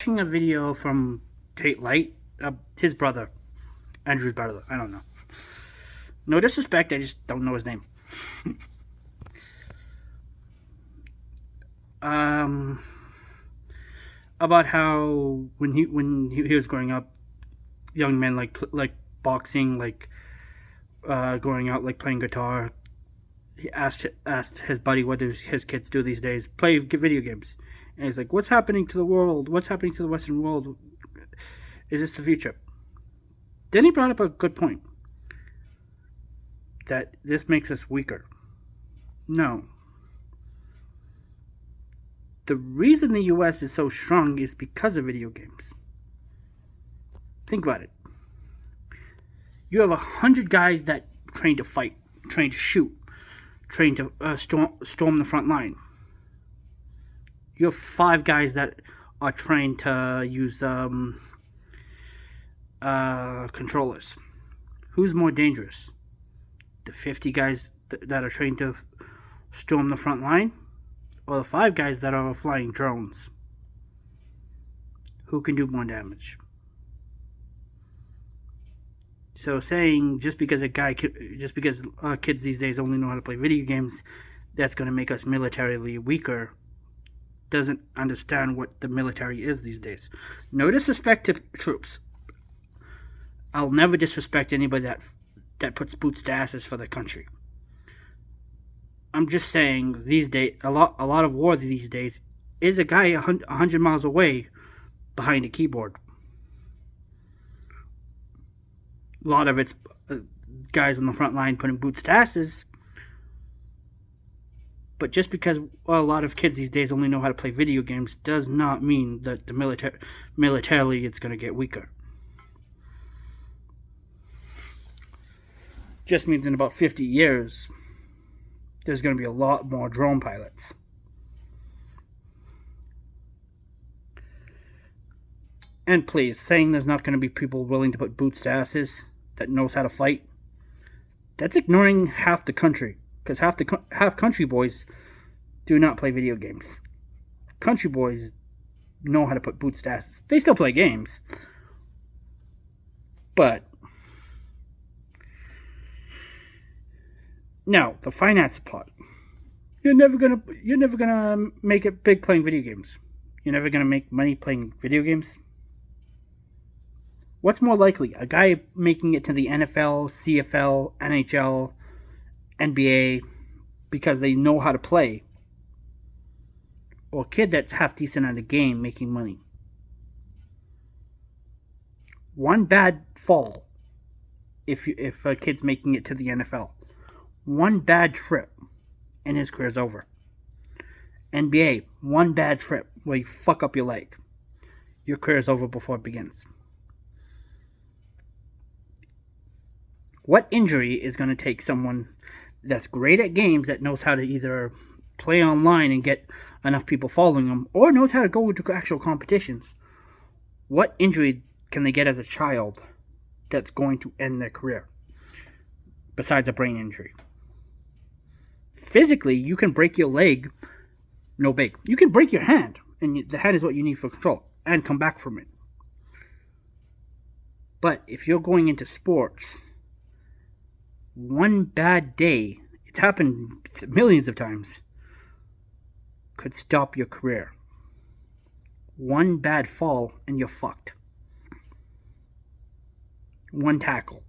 Watching a video from Tate Light, his brother, Andrew's brother. I don't know. No disrespect, I just don't know his name. um, about how when he was growing up, young men like boxing, going out, like playing guitar. He asked his buddy, what do his kids do these days? Play video games. And he's like, what's happening to the world? What's happening to the Western world? Is this the future? Then he brought up a good point that this makes us weaker. No. The reason the US is so strong is because of video games. Think about it. You have 100 guys that train to fight, train to shoot, train to storm the front line. You have 5 guys that are trained to use controllers. Who's more dangerous? The 50 guys that are trained to storm the front line, or the 5 guys that are flying drones? Who can do more damage? So saying just because kids these days only know how to play video games, that's going to make us militarily weaker, doesn't understand what the military is these days. No disrespect to troops. I'll never disrespect anybody that puts boots to asses for their country. I'm just saying these days, a lot of war these days is a guy 100 miles away behind a keyboard. A lot of it's guys on the front line putting boots to asses. But just because a lot of kids these days only know how to play video games does not mean that the militarily it's going to get weaker. Just means in about 50 years, there's going to be a lot more drone pilots. And please, saying there's not going to be people willing to put boots to asses that knows how to fight, that's ignoring half the country. Because half country boys do not play video games. Country boys know how to put boots to asses. They still play games. But now, the finance part. You're never gonna make it big playing video games. You're never gonna make money playing video games. What's more likely? A guy making it to the NFL, CFL, NHL, NBA because they know how to play, or a kid that's half decent at a game making money? One bad fall, if a kid's making it to the NFL, one bad trip and his career's over. NBA, one bad trip where you fuck up your leg, your career's over before it begins. What injury is going to take someone that's great at games, that knows how to either play online and get enough people following them, or knows how to go into actual competitions? What injury can they get as a child that's going to end their career, besides a brain injury? Physically, you can break your leg, no big. You can break your hand, and the hand is what you need for control, and come back from it. But if you're going into sports, one bad day, it's happened millions of times, could stop your career. One bad fall and you're fucked. One tackle.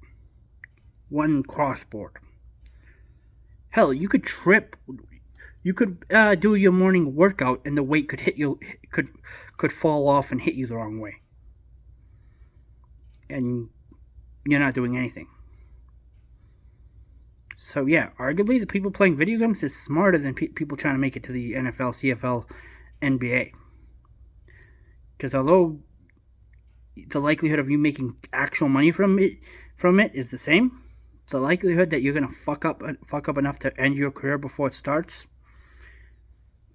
One crossboard. Hell, you could trip. You could do your morning workout and the weight could hit you, could fall off and hit you the wrong way. And you're not doing anything. So yeah, arguably the people playing video games is smarter than people trying to make it to the NFL, CFL, NBA. Because although the likelihood of you making actual money from it is the same, the likelihood that you're gonna fuck up enough to end your career before it starts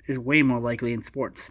is way more likely in sports.